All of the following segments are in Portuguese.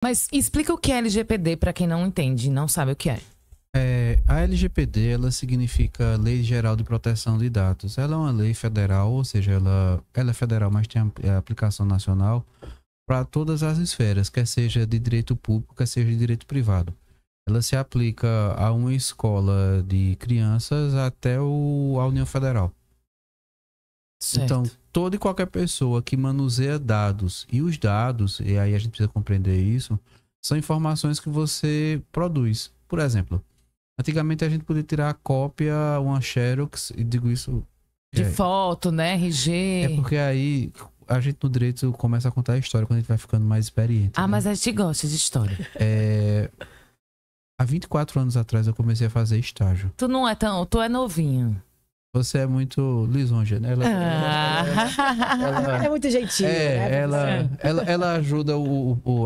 Mas explica o que é LGPD para quem não entende, não sabe o que é. A LGPD, ela significa Lei Geral de Proteção de Dados. Ela é uma lei federal, ou seja, ela é federal, mas tem a aplicação nacional para todas as esferas, quer seja de direito público, quer seja de direito privado. Ela se aplica a uma escola de crianças até a União Federal. Certo. Então, toda e qualquer pessoa que manuseia dados, e os dados, e aí a gente precisa compreender isso, são informações que você produz. Por exemplo, antigamente a gente podia tirar a cópia, uma xerox, e digo isso... De foto, né? RG. É porque aí a gente no direito começa a contar a história quando a gente vai ficando mais experiente. Ah, né? mas a gente gosta de história. Há 24 anos atrás eu comecei a fazer estágio. Tu é novinho. Você é muito lisonja, né? Ela é muito gentil. Ela ajuda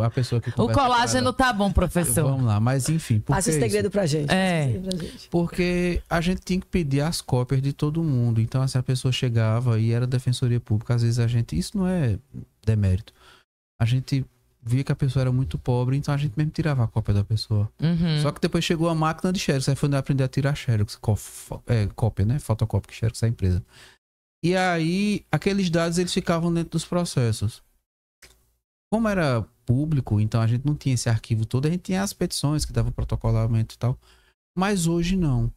a pessoa que O conversa colágeno tá bom, professor. Vamos lá, mas enfim. Passa esse segredo pra gente. Porque a gente tinha que pedir as cópias de todo mundo. Então, assim, a pessoa chegava e era defensoria pública. Às vezes a gente... Isso não é demérito. A gente via que a pessoa era muito pobre, então a gente mesmo tirava a cópia da pessoa. Uhum. Só que depois chegou a máquina de xerox, aí foi aprender a tirar xerox, cópia, né? Fotocópia, que xerox é a empresa. E aí, aqueles dados, eles ficavam dentro dos processos. Como era público, então a gente não tinha esse arquivo todo, a gente tinha as petições que davam protocolamento e tal. Mas hoje não.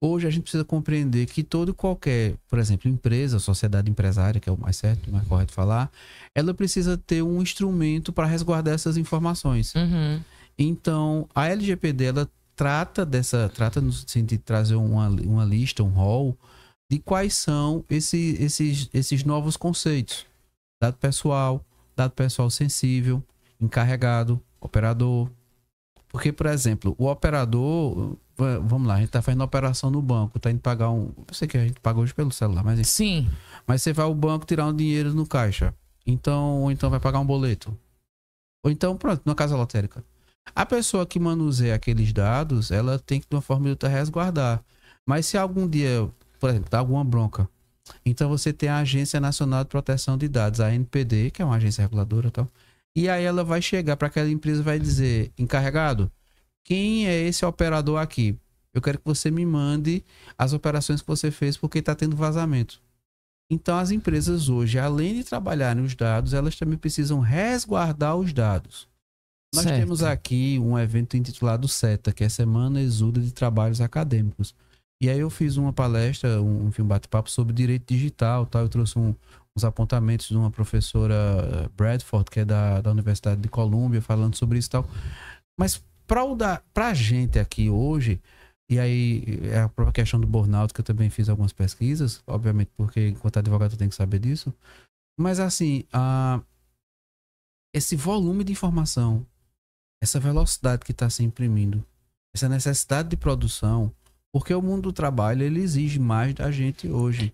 Hoje a gente precisa compreender que todo e qualquer, por exemplo, empresa, sociedade empresária, que é o mais certo, mais correto falar, ela precisa ter um instrumento para resguardar essas informações. Uhum. Então, a LGPD, ela trata no sentido de trazer uma lista, um rol, de quais são esses novos conceitos. Dado pessoal sensível, encarregado, operador. Porque, por exemplo, o operador... Vamos lá, a gente tá fazendo operação no banco, tá indo pagar eu sei que a gente paga hoje pelo celular, mas... Sim. Mas você vai ao banco tirar um dinheiro no caixa. Ou então vai pagar um boleto. Ou então, pronto, numa casa lotérica. A pessoa que manuseia aqueles dados, ela tem que, de uma forma ou de outra, resguardar. Mas se algum dia, por exemplo, dá alguma bronca, então você tem a Agência Nacional de Proteção de Dados, a ANPD, que é uma agência reguladora e tal. E aí ela vai chegar para aquela empresa e vai dizer, encarregado, quem é esse operador aqui? Eu quero que você me mande as operações que você fez porque está tendo vazamento. Então, as empresas hoje, além de trabalharem os dados, elas também precisam resguardar os dados. Nós temos aqui um evento intitulado SETA, que é Semana Exuda de Trabalhos Acadêmicos. E aí eu fiz uma palestra, um bate-papo sobre direito digital. Tal. Eu trouxe uns apontamentos de uma professora Bradford, que é da Universidade de Colômbia, falando sobre isso e tal. Mas para a gente aqui hoje, e aí é a própria questão do burnout, que eu também fiz algumas pesquisas, obviamente, porque enquanto advogado eu tenho que saber disso. Mas assim, esse volume de informação, essa velocidade que está se imprimindo, essa necessidade de produção, porque o mundo do trabalho ele exige mais da gente hoje.